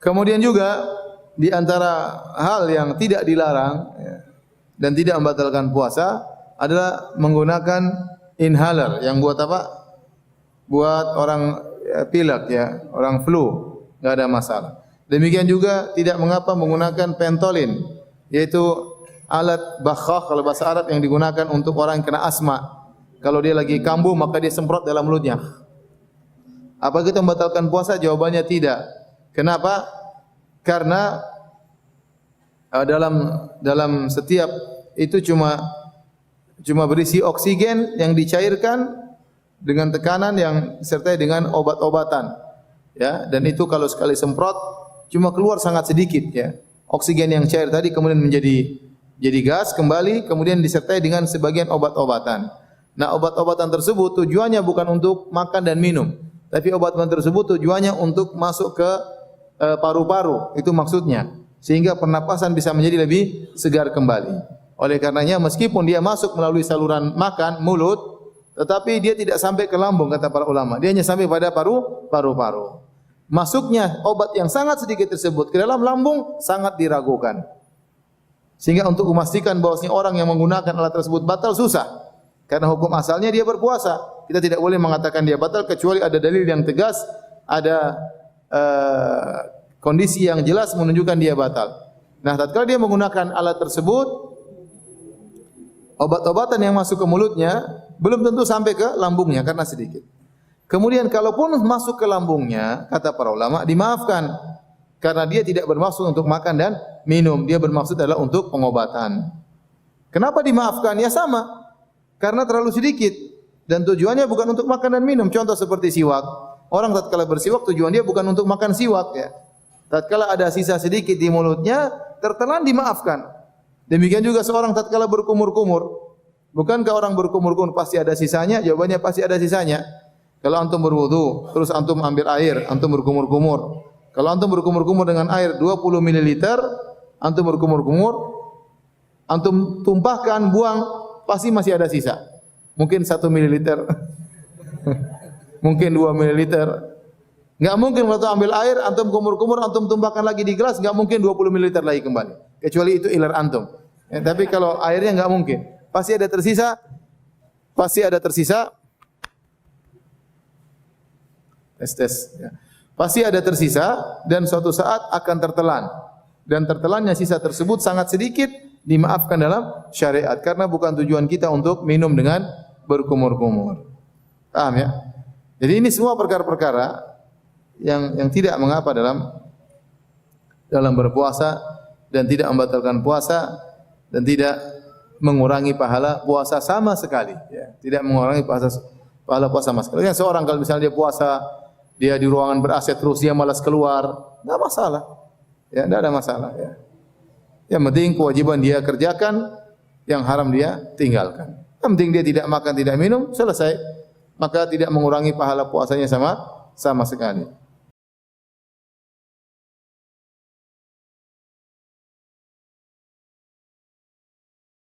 Kemudian juga di antara hal yang tidak dilarang ya, dan tidak membatalkan puasa adalah menggunakan inhaler yang buat apa? Buat orang pilek ya, orang flu, enggak ada masalah. Demikian juga tidak mengapa menggunakan Pentolin, yaitu alat bakhakh kalau bahasa Arab yang digunakan untuk orang yang kena asma. Kalau dia lagi kambuh maka dia semprot dalam mulutnya. Apakah itu membatalkan puasa? Jawabannya tidak. Kenapa? Karena dalam setiap itu cuma berisi oksigen yang dicairkan dengan tekanan yang disertai dengan obat-obatan. Ya, dan itu kalau sekali semprot cuma keluar sangat sedikit ya. Oksigen yang cair tadi kemudian jadi gas kembali, kemudian disertai dengan sebagian obat-obatan. Nah, obat-obatan tersebut tujuannya bukan untuk makan dan minum, tapi obat-obatan tersebut tujuannya untuk masuk ke paru-paru, itu maksudnya. Sehingga pernapasan bisa menjadi lebih segar kembali. Oleh karenanya meskipun dia masuk melalui saluran makan, mulut, tetapi dia tidak sampai ke lambung kata para ulama. Dia hanya sampai pada paru-paru. Masuknya obat yang sangat sedikit tersebut ke dalam lambung sangat diragukan. Sehingga untuk memastikan bahwasanya orang yang menggunakan alat tersebut batal susah. Karena hukum asalnya dia berpuasa. Kita tidak boleh mengatakan dia batal kecuali ada dalil yang tegas, ada kondisi yang jelas menunjukkan dia batal. Nah, tatkala dia menggunakan alat tersebut, obat-obatan yang masuk ke mulutnya belum tentu sampai ke lambungnya karena sedikit. Kemudian kalaupun masuk ke lambungnya, kata para ulama, dimaafkan. Karena dia tidak bermaksud untuk makan dan minum. Dia bermaksud adalah untuk pengobatan. Kenapa dimaafkan? Ya sama. Karena terlalu sedikit. Dan tujuannya bukan untuk makan dan minum. Contoh seperti siwak. Orang tatkala bersiwak tujuan dia bukan untuk makan siwak. Ya. Tatkala ada sisa sedikit di mulutnya, tertelan dimaafkan. Demikian juga seorang tatkala berkumur-kumur. Bukankah orang berkumur-kumur pasti ada sisanya? Jawabannya pasti ada sisanya. Kalau antum berwudu, terus antum ambil air, antum berkumur-kumur. Kalau antum berkumur-kumur dengan air 20 ml, antum berkumur-kumur, antum tumpahkan, buang, pasti masih ada sisa. Mungkin 1 ml, mungkin 2 ml. Enggak mungkin waktu ambil air, antum kumur-kumur, antum tumpahkan lagi di gelas, enggak mungkin 20 ml lagi kembali. Kecuali itu iler antum. Ya, tapi kalau airnya enggak mungkin. Pasti ada tersisa. Pasti ada tersisa. Tes. Ya. Pasti ada tersisa dan suatu saat akan tertelan. Dan tertelannya sisa tersebut sangat sedikit, dimaafkan dalam syariat. Karena bukan tujuan kita untuk minum dengan berkumur-kumur. Paham ya? Jadi ini semua perkara-perkara yang tidak mengapa dalam berpuasa dan tidak membatalkan puasa dan tidak mengurangi pahala puasa sama sekali. Ya. Tidak mengurangi pahala puasa sama sekali. Yang seorang kalau misalnya dia puasa, dia di ruangan ber-AC terus dia malas keluar, enggak masalah. Ya, enggak ada masalah ya. Yang penting kewajiban dia kerjakan, yang haram dia tinggalkan. Yang penting dia tidak makan, tidak minum, selesai. Maka tidak mengurangi pahala puasanya sama sekali.